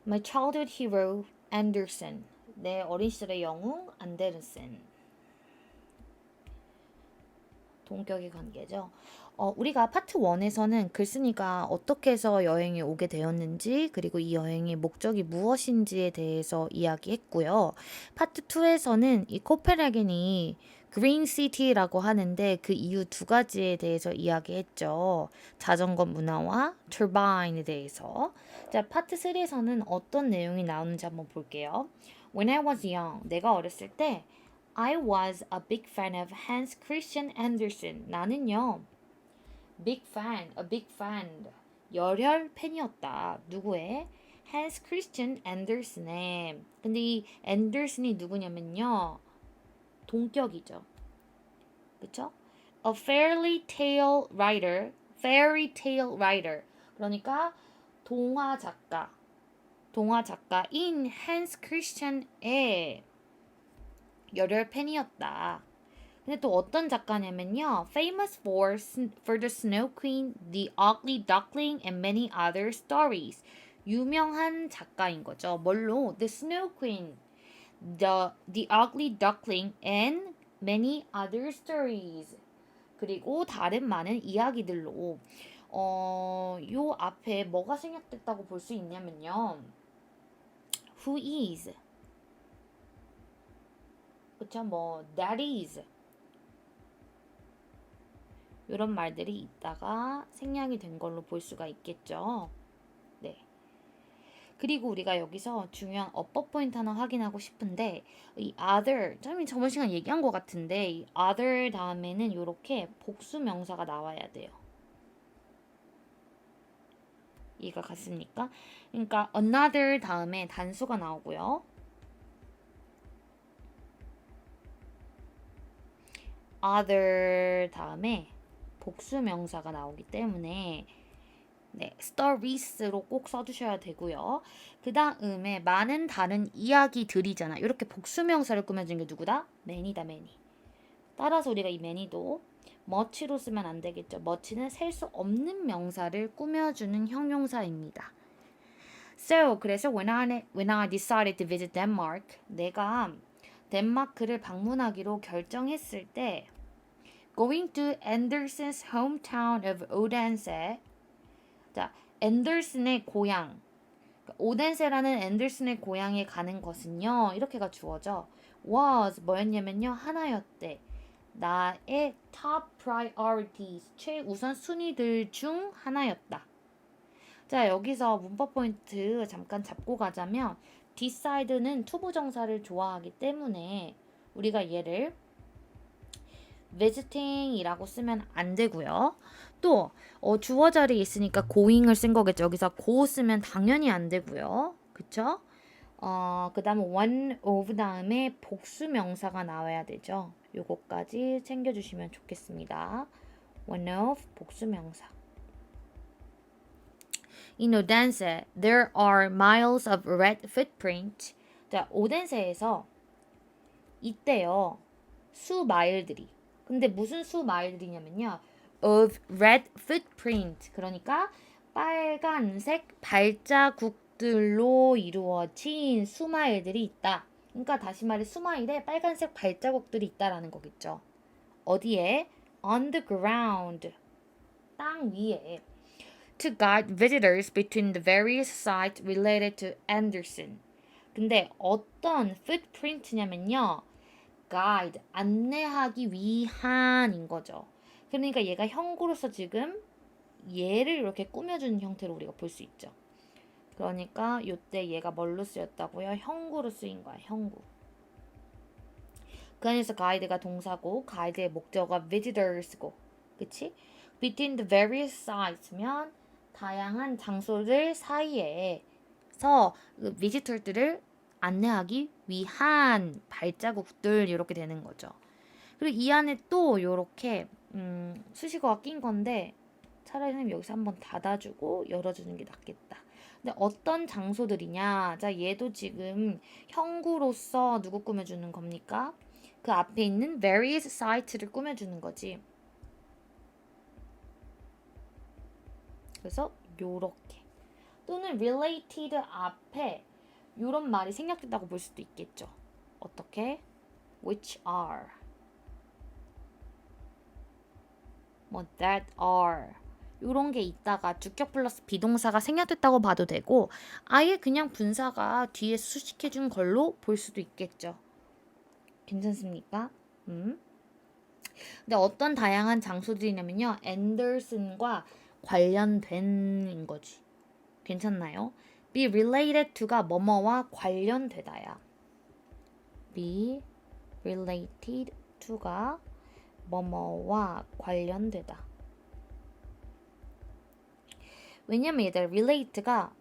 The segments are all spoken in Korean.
My childhood hero, Anderson. 내 어린 시절의 영웅, 안데르센. 동격의 관계죠. 우리가 파트 1에서는 글쓴이가 어떻게 해서 여행에 오게 되었는지, 그리고 이 여행의 목적이 무엇인지에 대해서 이야기했고요. 파트 2에서는 이 코펜하겐이 그린 시티라고 하는데 그 이유 두 가지에 대해서 이야기했죠. 자전거 문화와 터바인에 대해서. 자, 파트 3에서는 어떤 내용이 나오는지 한번 볼게요. When I was young, 내가 어렸을 때 I was a big fan of Hans Christian Andersen. 나는요, a big fan. 열혈 팬이었다. 누구의? Hans Christian Andersen의. 근데 이 앤더슨이 누구냐면요, 동격이죠. 그쵸? A fairy tale writer. 그러니까 동화 작가인 Hans Christian의 열혈 팬이었다. 근데 또 어떤 작가냐면요. Famous for The Snow Queen, The Ugly Duckling, and many other stories. 유명한 작가인 거죠. 뭘로? The Snow Queen, The Ugly Duckling, and many other stories. 그리고 다른 많은 이야기들로 요 앞에 뭐가 생략됐다고 볼 수 있냐면요. Who is? 그쵸? 뭐 that is. 이런 말들이 있다가 생략이 된 걸로 볼 수가 있겠죠. 네. 그리고 우리가 여기서 중요한 어법 포인트 하나 확인하고 싶은데 이 other, 저번 시간 얘기한 것 같은데 이 other 다음에는 이렇게 복수 명사가 나와야 돼요. 이해가 갔습니까? 그러니까 another 다음에 단수가 나오고요. other 다음에 복수 명사가 나오기 때문에 네, stories로 꼭 써주셔야 되고요. 그 다음에 많은 다른 이야기들이잖아. 이렇게 복수명사를 꾸며준 게 누구다? many다, many. 따라서 우리가 이 many도 much로 쓰면 안 되겠죠. much는 셀 수 없는 명사를 꾸며주는 형용사입니다. So, 그래서 when I decided to visit Denmark, 내가 덴마크를 방문하기로 결정했을 때 going to Andersen's hometown of Odense. 자, 앤더슨의 고향. 오덴세라는 앤더슨의 고향에 가는 것은요. 이렇게가 주어져. was 뭐였냐면요. 하나였대. 나의 top priorities. 최우선 순위들 중 하나였다. 자, 여기서 문법 포인트 잠깐 잡고 가자면 decide는 투부정사를 좋아하기 때문에 우리가 얘를 visiting이라고 쓰면 안 되고요. 또 주어 자리에 있으니까 going을 쓴 거겠죠. 여기서 go 쓰면 당연히 안 되고요. 그쵸? 그 다음에 one of 다음에 복수 명사가 나와야 되죠. 요거까지 챙겨주시면 좋겠습니다. one of 복수 명사. In Odense, there are miles of red footprint. 자, 오덴세에서 있대요. 수 마일들이. 근데 무슨 수 마일들이냐면요. of red footprint. 그러니까 빨간색 발자국들로 이루어진 수마일들이 있다. 그러니까 다시 말해 수마일에 빨간색 발자국들이 있다라는 거겠죠. 어디에? On the ground. 땅 위에. To guide visitors between the various sites related to Anderson. 근데 어떤 footprint냐면요. guide, 안내하기 위한인 거죠. 그러니까 얘가 형구로서 지금 얘를 이렇게 꾸며주는 형태로 우리가 볼 수 있죠. 그러니까 이때 얘가 뭘로 쓰였다고요? 형구로 쓰인 거야, 형구. 그 안에서 guide가 동사고 guide의 목적어가 visitors고, 그치? Between the various sites면 다양한 장소들 사이에서 그 visitor들을 안내하기 위한 발자국들 이렇게 되는 거죠. 그리고 이 안에 또 이렇게 수식어가 낀 건데 차라리 여기서 한번 닫아주고 열어주는 게 낫겠다. 근데 어떤 장소들이냐? 자, 얘도 지금 형구로서 누구 꾸며주는 겁니까? 그 앞에 있는 various sites를 꾸며주는 거지. 그래서 요렇게 또는 related 앞에 이런 말이 생략됐다고 볼 수도 있겠죠. 어떻게? which are, 뭐 that are 이런 게 있다가 주격 플러스 비동사가 생략됐다고 봐도 되고 아예 그냥 분사가 뒤에 수식해준 걸로 볼 수도 있겠죠. 괜찮습니까? 근데 어떤 다양한 장소들이냐면요. 앤더슨과 관련된 거지. 괜찮나요? be related to가 뭐뭐와 관련되다야. be related to가 뭐뭐와 관련되다. 왜냐면 얘들 relate가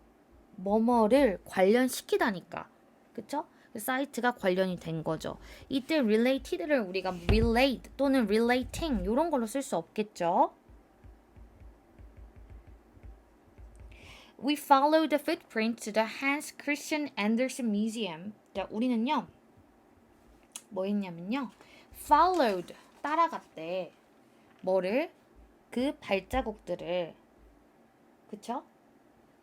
뭐뭐를 관련시키다니까. 그쵸? 사이트가 관련이 된 거죠. 이때 related를 우리가 relate 또는 relating 이런 걸로 쓸 수 없겠죠. We followed the footprint to the Hans Christian Andersen Museum. 자, 우리는요. 뭐 했냐면요. followed 따라갔대. 뭐를? 그 발자국들을. 그쵸?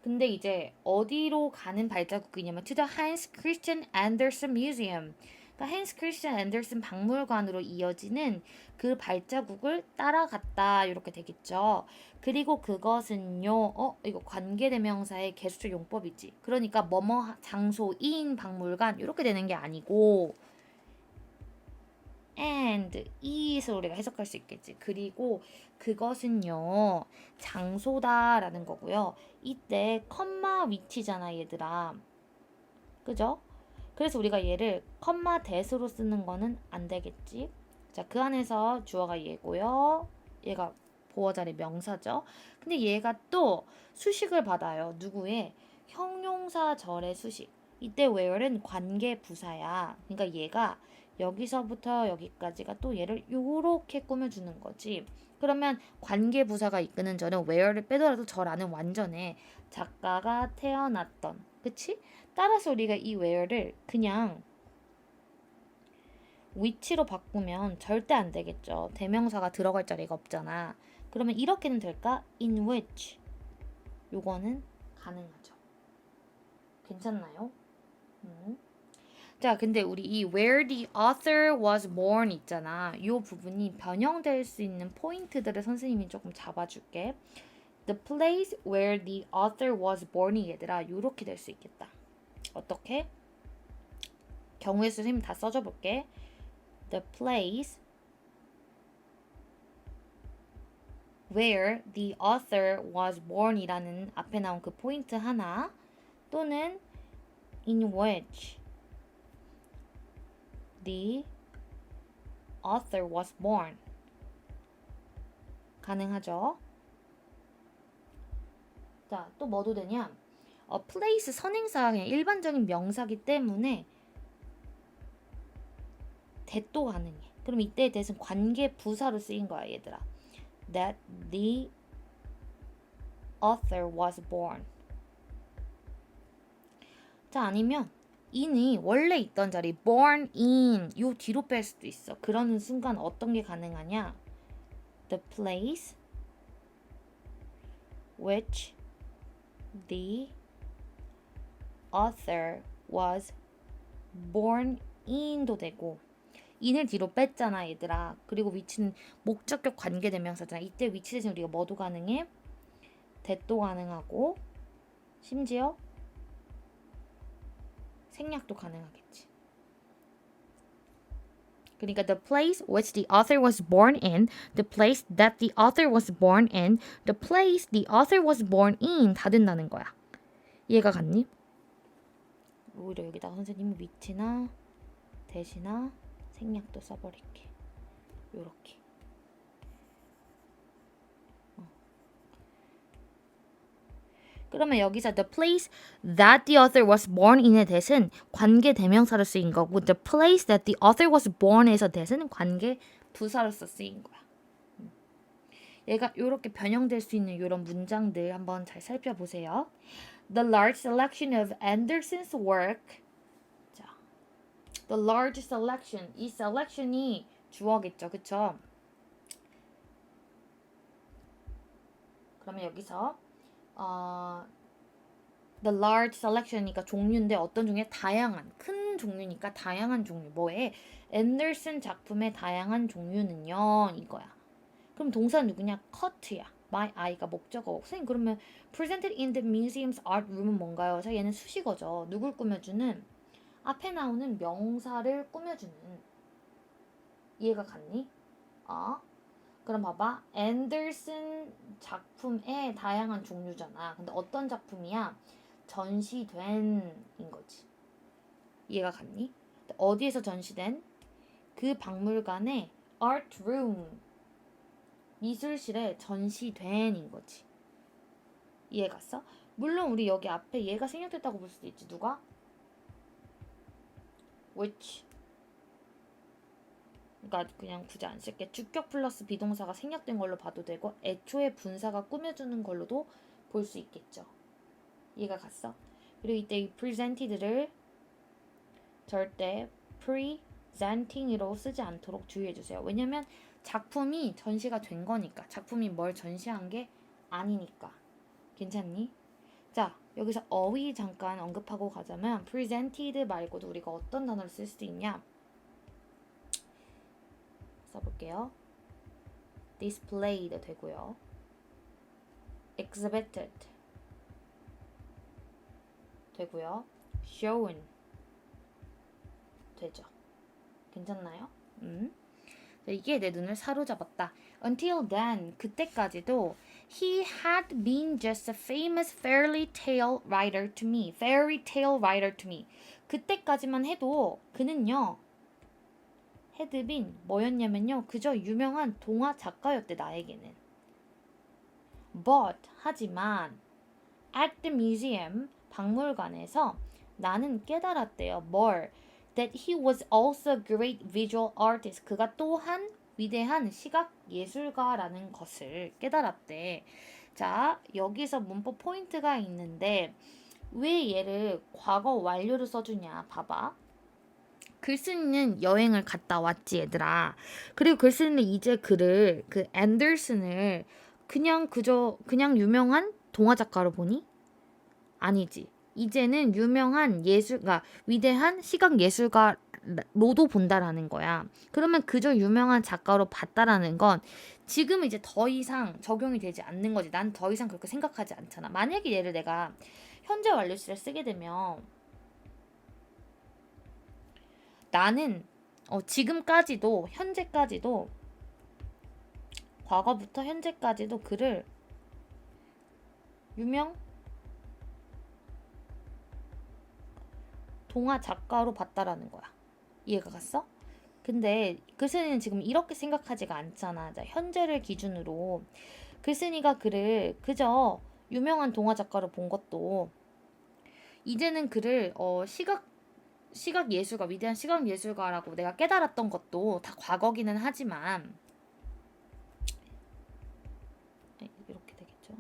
근데 이제 어디로 가는 발자국이냐면 to the Hans Christian Andersen Museum. 그러니까 Hans Christian Andersen 박물관으로 이어지는 그 발자국을 따라갔다 이렇게 되겠죠. 그리고 그것은요. 이거 관계대명사의 개수적 용법이지. 그러니까 뭐뭐 장소인 박물관 이렇게 되는 게 아니고 and is로 우리가 해석할 수 있겠지. 그리고 그것은요. 장소다라는 거고요. 이때 컴마 위치잖아, 얘들아. 그죠? 그래서 우리가 얘를 컴마 대수로 쓰는 거는 안 되겠지. 자, 그 안에서 주어가 얘고요. 얘가 보어 자리 명사죠. 근데 얘가 또 수식을 받아요. 누구의? 형용사절의 수식. 이때 where는 관계 부사야. 그러니까 얘가 여기서부터 여기까지가 또 얘를 요렇게 꾸며주는 거지. 그러면 관계 부사가 이끄는 절은 where를 빼더라도 절안은 완전해. 작가가 태어났던. 그치? 따라서 우리가 이 where를 그냥 위치로 바꾸면 절대 안 되겠죠. 대명사가 들어갈 자리가 없잖아. 그러면 이렇게는 될까? in which. 요거는 가능하죠. 괜찮나요? 자, 근데 우리 이 where the author was born 있잖아. 이 부분이 변형될 수 있는 포인트들을 선생님이 조금 잡아줄게. The place where the author was born이 얘들아 요렇게 될 수 있겠다. 어떻게? 경우의 수 선생님 다 써줘 볼게. The place where the author was born이라는 앞에 나온 그 포인트 하나 또는 in which the author was born 가능하죠? 자, 또 뭐도 되냐? place 선행사가 그냥 일반적인 명사기 때문에 대도 가능해. 그럼 이때에 대해서는 관계 부사로 쓰인 거야, 얘들아. That the author was born. 자, 아니면 in이 원래 있던 자리 born in 요 뒤로 뺄 수도 있어. 그러는 순간 어떤 게 가능하냐? The place which the author was born in도 되고 in을 뒤로 뺐잖아, 얘들아. 그리고 위치는 목적격 관계대명사잖아. 이때 위치 대신 우리가 뭐도 가능해? 대도 가능하고 심지어 생략도 가능하겠지. 그러니까 the place which the author was born in, the place that the author was born in, the place the author was born in 다 된다는 거야. 이해가 갔니? 오히려 여기다가 선생님이 위치나 대시나 생략도 써버릴게. 요렇게. 그러면 여기서 the place that the author was born in의 대신 관계 대명사로 쓰인 거고 the place that the author was born에서 대신 관계 부사로서 쓰인 거야. 얘가 이렇게 변형될 수 있는 이런 문장들 한번 잘 살펴보세요. The large selection of Anderson's work. 자, the large selection. 이 selection이 주어겠죠, 그쵸? 그러면 여기서 The large selection이니까 종류인데 어떤 종류에 다양한 큰 종류니까 다양한 종류 뭐에 앤더슨 작품의 다양한 종류는요 이거야. 그럼 동사 누구냐? cut야. my eye가 목적어. 선생님 그러면 presented in the museum's art room은 뭔가요? 자 얘는 수식어죠. 누굴 꾸며주는? 앞에 나오는 명사를 꾸며주는. 이해가 갔니? 그럼 봐봐. 앤더슨 작품의 다양한 종류잖아. 근데 어떤 작품이야? 전시된인 거지. 이해가 갔니? 어디에서 전시된? 그 박물관의 art room 미술실에 전시된인 거지. 이해 갔어? 물론 우리 여기 앞에 얘가 생략됐다고 볼 수도 있지. 누가? which. 그러니까 그냥 굳이 안 쓸게. 주격 플러스 비동사가 생략된 걸로 봐도 되고 애초에 분사가 꾸며주는 걸로도 볼 수 있겠죠. 이해가 갔어? 그리고 이때 이 presented를 절대 presenting으로 쓰지 않도록 주의해주세요. 왜냐면 작품이 전시가 된 거니까. 작품이 뭘 전시한 게 아니니까. 괜찮니? 자, 여기서 어휘 잠깐 언급하고 가자면 presented 말고도 우리가 어떤 단어를 쓸 수도 있냐? 써볼게요. displayed 되고요. exhibited 되고요. shown 되죠. 괜찮나요? 이게 내 눈을 사로잡았다. Until then, 그때까지도 he had been just a famous fairy tale writer to me. fairy tale writer to me. 그때까지만 해도 그는요. had been 뭐였냐면요. 그저 유명한 동화 작가였대 나에게는. But 하지만 at the museum 박물관에서 나는 깨달았대요. 뭘? That he was also a great visual artist. 그가 또한 위대한 시각 예술가라는 것을 깨달았대. 자, 여기서 문법 포인트가 있는데 왜 얘를 과거 완료로 써주냐? 봐봐. 글쓴이는 여행을 갔다 왔지 얘들아. 그리고 글쓴이는 이제 그를 그 앤더슨을 그냥 유명한 동화 작가로 보니? 아니지. 이제는 유명한 예술가, 위대한 시각 예술가로도 본다라는 거야. 그러면 그저 유명한 작가로 봤다라는 건 지금 이제 더 이상 적용이 되지 않는 거지. 난 더 이상 그렇게 생각하지 않잖아. 만약에 얘를 내가 현재 완료시를 쓰게 되면 나는 지금까지도 현재까지도 과거부터 현재까지도 그를 유명 동화 작가로 봤다라는 거야. 이해가 갔어? 근데 글쓴이는 지금 이렇게 생각하지가 않잖아. 자, 현재를 기준으로 글쓴이가 그를 그저 유명한 동화 작가로 본 것도 이제는 그를 시각 예술가, 위대한 시각 예술가라고 내가 깨달았던 것도 다 과거기는 하지만 이렇게 되겠죠.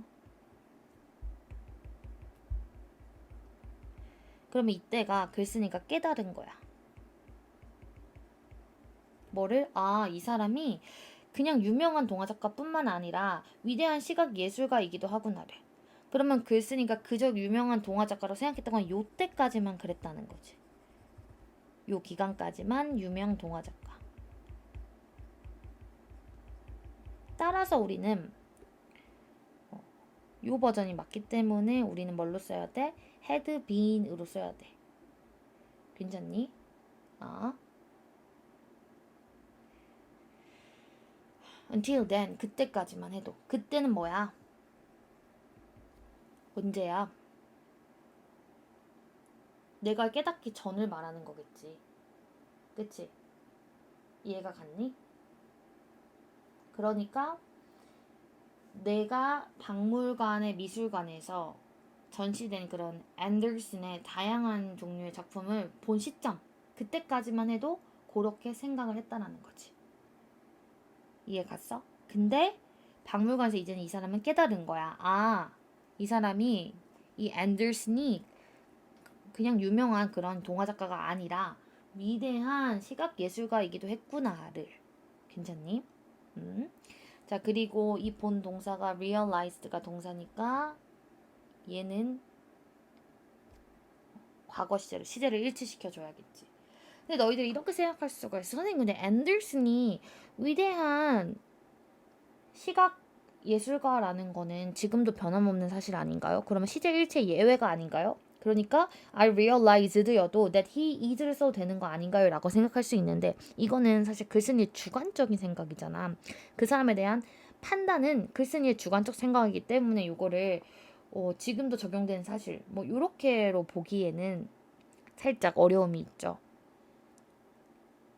그러면 이때가 글쓴이가 깨달은 거야. 뭐를? 이 사람이 그냥 유명한 동화작가뿐만 아니라 위대한 시각 예술가이기도 하구나를. 그러면 글쓴이가 그저 유명한 동화작가로 생각했던 건 요때까지만 그랬다는 거지. 요 기간까지만 유명 동화작가. 따라서 우리는 요 버전이 맞기 때문에 우리는 뭘로 써야 돼? had been으로 써야 돼. 괜찮니? Until then, 그때까지만 해도. 그때는 뭐야? 언제야? 내가 깨닫기 전을 말하는 거겠지. 그치? 이해가 갔니? 그러니까 내가 박물관의 미술관에서 전시된 그런 앤더슨의 다양한 종류의 작품을 본 시점, 그때까지만 해도 그렇게 생각을 했다라는 거지. 이해 갔어? 근데 박물관에서 이제는 이 사람은 깨달은 거야. 이 사람이 이 앤더슨이 그냥 유명한 그런 동화 작가가 아니라 위대한 시각 예술가이기도 했구나를. 괜찮니? 자, 그리고 이 본 동사가 realized가 동사니까 얘는 과거 시제를 일치시켜줘야겠지. 근데 너희들이 이렇게 생각할 수가 있어. 선생님 근데 앤더슨이 위대한 시각 예술가라는 거는 지금도 변함없는 사실 아닌가요? 그러면 시제 일체 예외가 아닌가요? 그러니까 I realized여도 that he is를 써도 되는 거 아닌가요? 라고 생각할 수 있는데 이거는 사실 글쓴이의 주관적인 생각이잖아. 그 사람에 대한 판단은 글쓴이의 주관적 생각이기 때문에 이거를 지금도 적용되는 사실 뭐 요렇게로 보기에는 살짝 어려움이 있죠.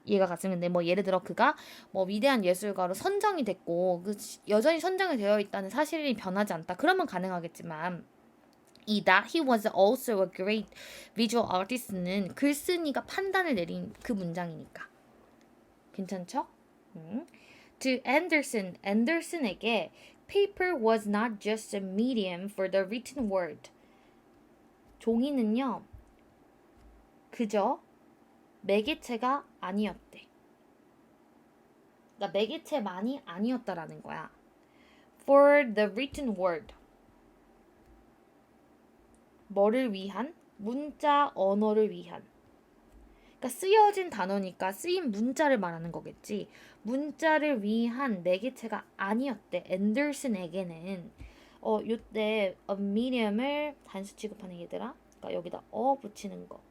이해가 갔으면 뭐 예를 들어 그가 뭐 위대한 예술가로 선정이 됐고 여전히 선정이 되어 있다는 사실이 변하지 않다. 그러면 가능하겠지만 이 that he was also a great visual artist는 글쓴이가 판단을 내린 그 문장이니까 괜찮죠? To 앤더슨에게 paper was not just a medium for the written word. 종이는요 그저 매개체가 아니었대. 그러니까 매개체만이 아니었다라는 거야. For the written word. 뭐를 위한? 문자 언어를 위한. 그러니까 쓰여진 단어니까 쓰인 문자를 말하는 거겠지. 문자를 위한 매개체가 아니었대. 앤더슨에게는 요때 a medium을 단수 취급하는 얘들아. 그러니까 여기다 붙이는 거.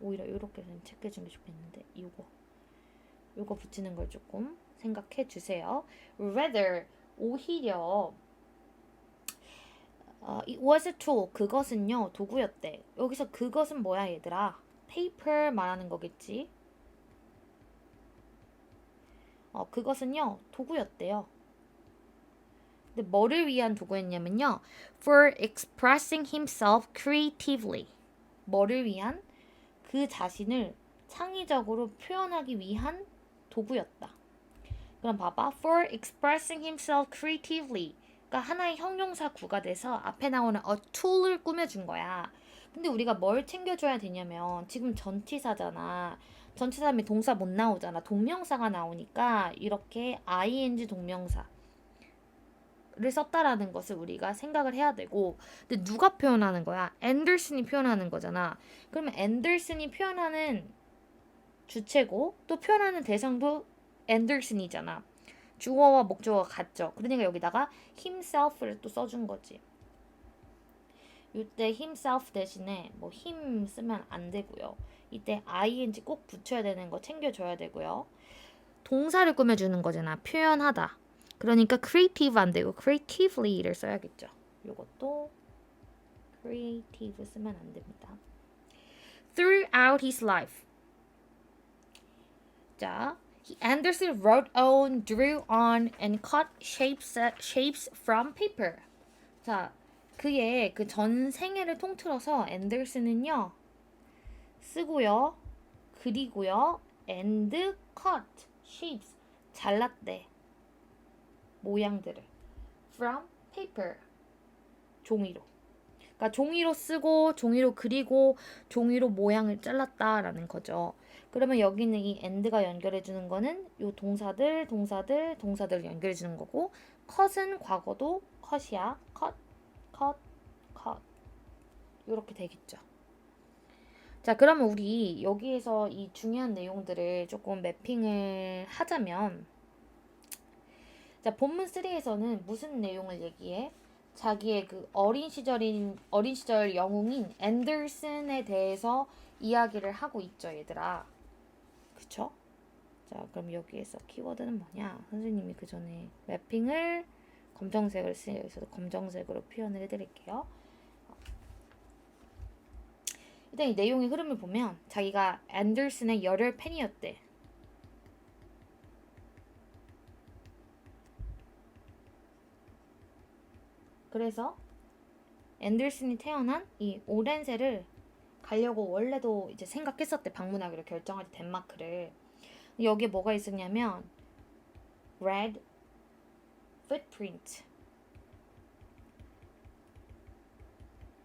오히려 이렇게 좀 체크해 주는 게 좋겠는데 요거 붙이는 걸 조금 생각해 주세요. Rather 오히려 it was a tool. 그것은요 도구였대. 여기서 그것은 뭐야 얘들아? paper 말하는 거겠지. 그것은요 도구였대요. 근데 뭐를 위한 도구였냐면요. For expressing himself creatively. 뭐를 위한? 그 자신을 창의적으로 표현하기 위한 도구였다. 그럼 봐봐. For expressing himself creatively. 그러니까 하나의 형용사 구가 돼서 앞에 나오는 a tool을 꾸며준 거야. 근데 우리가 뭘 챙겨줘야 되냐면 지금 전치사잖아. 전치사면 동사 못 나오잖아. 동명사가 나오니까 이렇게 ing 동명사를 썼다라는 것을 우리가 생각을 해야 되고 근데 누가 표현하는 거야? 앤더슨이 표현하는 거잖아. 그러면 앤더슨이 표현하는 주체고 또 표현하는 대상도 앤더슨이잖아. 주어와 목적어가 같죠. 그러니까 여기다가 himself를 또 써준 거지. 이때 himself 대신에 뭐 him 쓰면 안 되고요. 이때 ing 꼭 붙여야 되는 거 챙겨줘야 되고요. 동사를 꾸며주는 거잖아. 표현하다. 그러니까 creative 안 되고 creatively를 써야겠죠. 이것도 creative 쓰면 안 됩니다. Throughout his life. 자, Anderson wrote on, drew on, and cut shapes from paper. 자, 그의 그 전 생애를 통틀어서 앤더슨은요 쓰고요, 그리고요, and cut shapes 잘랐대 모양들을 from paper 종이로. 그러니까 종이로 쓰고 종이로 그리고 종이로 모양을 잘랐다라는 거죠. 그러면 여기는 이 and가 연결해주는 거는 요 동사들을 연결해주는 거고 cut은 과거도 cut이야. cut 이렇게 되겠죠. 자, 그러면 우리 여기에서 이 중요한 내용들을 조금 매핑을 하자면 자, 본문 3에서는 무슨 내용을 얘기해? 자기의 그 어린 시절 영웅인 앤더슨에 대해서 이야기를 하고 있죠, 얘들아. 그쵸? 자, 그럼 여기에서 키워드는 뭐냐? 선생님이 그 전에 매핑을 검정색을 쓰여 있어서 검정색으로 표현을 해드릴게요. 일단 이 내용의 흐름을 보면 자기가 앤더슨의 열혈 팬이었대. 그래서 앤더슨이 태어난 이 오렌세를 가려고 원래도 이제 생각했었대. 방문하기로 결정할 때 덴마크를. 여기에 뭐가 있었냐면 red footprint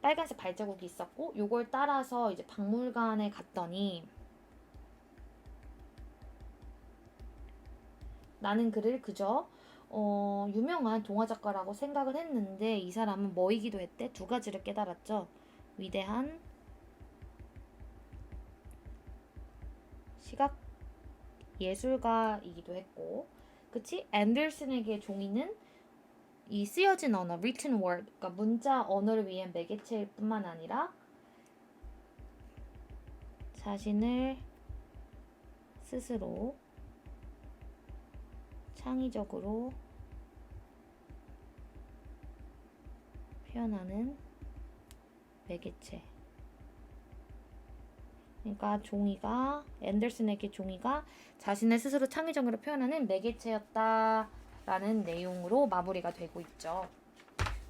빨간색 발자국이 있었고 요걸 따라서 이제 박물관에 갔더니 나는 그를 그저 유명한 동화 작가라고 생각을 했는데 이 사람은 뭐이기도 했대? 두 가지를 깨달았죠. 위대한 시각 예술가이기도 했고, 그치? 앤더슨에게 종이는 이 쓰여진 언어, written word, 그러니까 문자 언어를 위한 매개체일 뿐만 아니라 자신을 스스로 창의적으로 표현하는 매개체. 그러니까 종이가 앤더슨에게 종이가 자신을 스스로 창의적으로 표현하는 매개체였다라는 내용으로 마무리가 되고 있죠.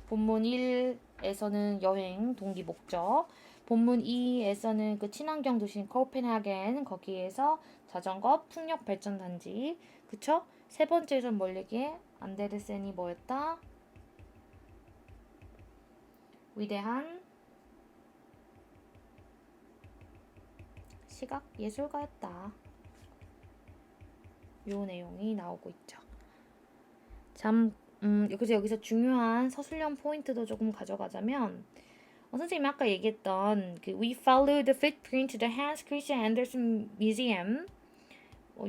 본문 1에서는 여행, 동기, 목적. 본문 2에서는 그 친환경 도시인 코펜하겐 거기에서 자전거 풍력 발전 단지. 그쵸? 세 번째에선 뭘 얘기해? 안데르센이 뭐였다? 위대한 시각 예술가였다. 요 내용이 나오고 있죠. 여기서 중요한 서술형 포인트도 조금 가져가자면 선생님이 아까 얘기했던 그 We follow the footprint to the Hans Christian Andersen Museum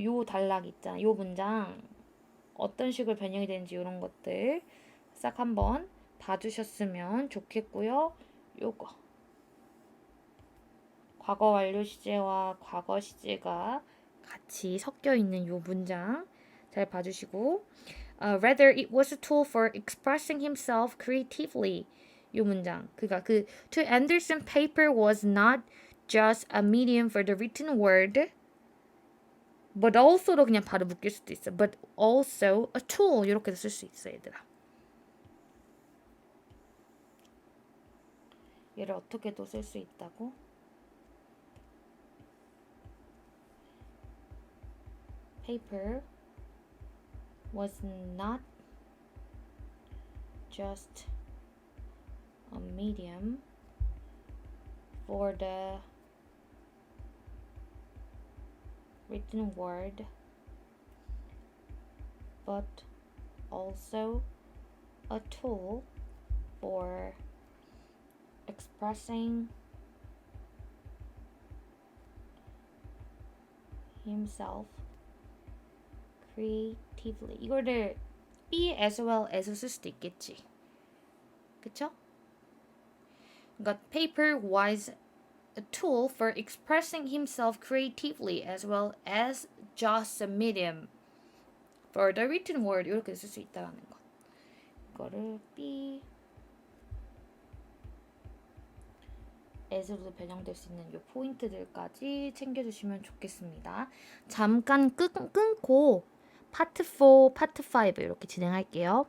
요 단락 있잖아. 요 문장 어떤 식으로 변형이 되는지 이런 것들 싹 한번 봐주셨으면 좋겠고요. 요거 과거 완료 시제와 과거 시제가 같이 섞여 있는 요 문장 잘 봐주시고 rather it was a tool for expressing himself creatively 요 문장 그러니까 그 to Anderson paper was not just a medium for the written word but also로 그냥 바로 묶일 수도 있어 but also a tool 이렇게 쓸 수 있어 얘들아. 얘를 어떻게 또 쓸 수 있다고? paper was not just a medium for the written word but also a tool for expressing himself creatively. 이거를 be as well as 쓸 수도 있겠지. 그쵸? 그러니까 paper was a tool for expressing himself creatively as well as just a medium for the written word 이렇게 쓸 수 있다라는 것. 이거를 be as로도 변형될 수 있는 이 포인트들까지 챙겨주시면 좋겠습니다. 잠깐 끊고 파트 4, 파트 5 이렇게 진행할게요.